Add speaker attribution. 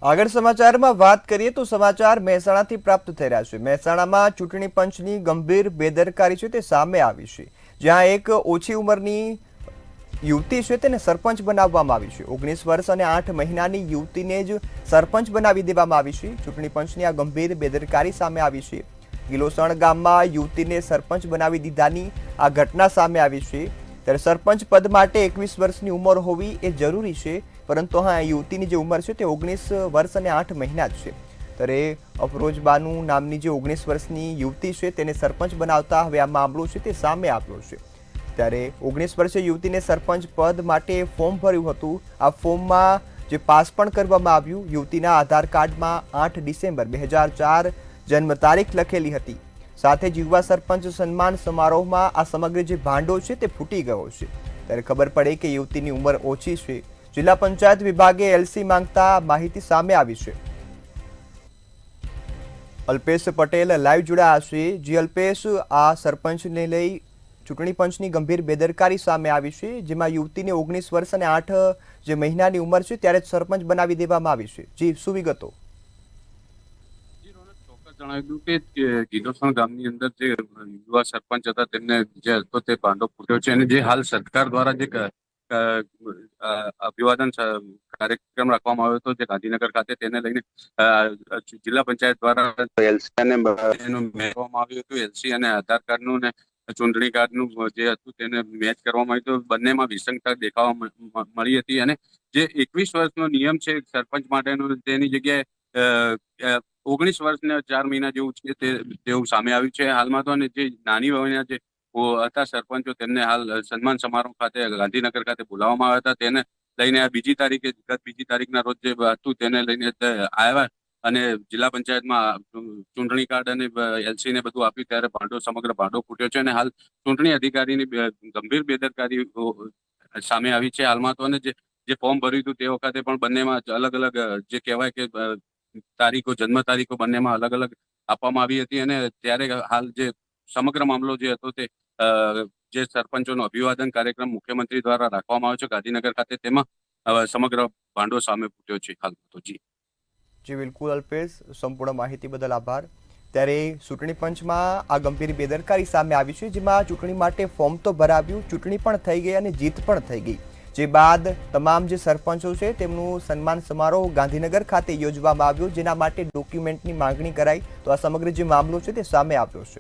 Speaker 1: આગળ સમાચારમાં વાત કરીએ તો સમાચાર મહેસાણાથી પ્રાપ્ત થઈ રહ્યા છે। મહેસાણામાં ચૂંટણી પંચની ગંભીર બેદરકારી છે તે સામે આવી છે, જ્યાં એક ઓછી ઉંમરની યુવતી છે તેને સરપંચ બનાવવામાં આવી છે। 19 વર્ષ અને 8 મહિનાની યુવતીને જ સરપંચ બનાવી દેવામાં આવી છે। ચૂંટણી પંચની આ ગંભીર બેદરકારી સામે આવી છે। ગિલોસણ ગામમાં યુવતીને સરપંચ બનાવી દીધાની આ ઘટના સામે આવી છે। ત્યારે સરપંચ પદ માટે 21 વર્ષની ઉંમર હોવી એ જરૂરી છે, પરંતુ હા યુવતીની જે ઉંમર છે તે 19 વર્ષ અને 8 મહિના જ છે। ત્યારે અફરોજ બાનુ નામની જે 19 વર્ષની યુવતી છે તેને સરપંચ બનાવતા હવે આ મામલો છે તે સામે આવ્યો છે। ત્યારે 19 વર્ષીય યુવતીને સરપંચ પદ માટે ફોર્મ ભર્યું હતું। આ ફોર્મમાં જે પાસ પણ કરવામાં આવ્યું। યુવતીના આધાર કાર્ડમાં 8 ડિસેમ્બર 2004 જન્મ તારીખ લખેલી હતી। સાથે જ યુવા સરપંચ સન્માન સમારોહમાં આ સમગ્ર જે ભાંડો છે તે ફૂટી ગયો છે। ત્યારે ખબર પડે કે યુવતીની ઉંમર ઓછી છે। જિલ્લા પંચાયત વિભાગે એલસી માંગતા માહિતી સામે આવી છે। અલ્પેશ પટેલ લાઈવ જોડાયા છે। જી અલ્પેશ, આ સરપંચને લઈ ચૂંટણી પંચની ગંભીર બેદરકારી સામે આવી છે, જેમાં યુવતીને 19 વર્ષ અને 8 જે મહિનાની ઉંમર છે ત્યારે જ સરપંચ બનાવી દેવામાં આવી છે। જી, શું વિગતો?
Speaker 2: જણાવ્યું કે ગિલોસણ ગામની અંદર જે યુવા સરપંચ હતા તેમને જે હતો તે ભાંડો ફૂટ્યો છે, અને જે હાલ સરકાર દ્વારા જે અભિવાદન કાર્યક્રમ રાખવામાં આવ્યો હતો જે ગાંધીનગર ખાતે, તેને લઈને જિલ્લા પંચાયત દ્વારા એલસી અને મેળવવામાં આવ્યું હતું। એલસી અને આધાર કાર્ડનું ને ચૂંટણી કાર્ડનું જે હતું તેને મેચ કરવામાં આવ્યું હતું। બંનેમાં વિસંગતતા દેખાવા મળી હતી, અને જે 21 વર્ષનો નિયમ છે સરપંચ માટેનો, તેની જગ્યાએ 19 વર્ષને 4 મહિના જેવું છે તેવું સામે આવ્યું છે હાલમાં તો। અને જે નાની વયના જે હતા સરપંચો, તેમને હાલ સન્માન સમારોહ ખાતે ગાંધીનગર ખાતે બોલાવવામાં આવ્યા હતા। તેને લઈને આ બીજી તારીખના રોજ જે હતું તેને લઈને આવ્યા, અને જિલ્લા પંચાયતમાં ચૂંટણી કાર્ડ અને એલસી ને બધું આપ્યું, ત્યારે સમગ્ર ભાંડો ફૂટ્યો છે, અને હાલ ચૂંટણી અધિકારીની ગંભીર બેદરકારી સામે આવી છે હાલમાં તો। અને જે ફોર્મ ભર્યું હતું તે વખતે પણ બંનેમાં અલગ અલગ જે કહેવાય કે તારીખો, જન્મ તારીખો બંનેમાં અલગ અલગ આપવામાં આવી હતી। અને ત્યારે હાલ જે સમગ્ર મામલો જે હતો તે જે સરપંચોનો અભિવાદન કાર્યક્રમ મુખ્યમંત્રી દ્વારા રાખવામાં આવ્યો છે ગાંધીનગર ખાતે, તેમાં સમગ્ર ભાંડો સામે ફૂટ્યો છે હાલ તો। જી
Speaker 1: બિલકુલ અલ્પેશ, સંપૂર્ણ માહિતી બદલ આભાર। ત્યારે ચૂંટણી પંચમાં આ ગંભીર બેદરકારી સામે આવી છે, જેમાં ચૂંટણી માટે ફોર્મ તો ભરાવ્યું, ચૂંટણી પણ થઈ ગઈ અને જીત પણ થઈ ગઈ। જે બાદ તમામ જે સરપંચો છે તેમનું સન્માન સમારોહ ગાંધીનગર ખાતે યોજવામાં આવ્યો, જેના માટે ડોક્યુમેન્ટની માંગણી કરાઈ, તો આ સમગ્ર જે મામલો છે તે સામે આવ્યો છે।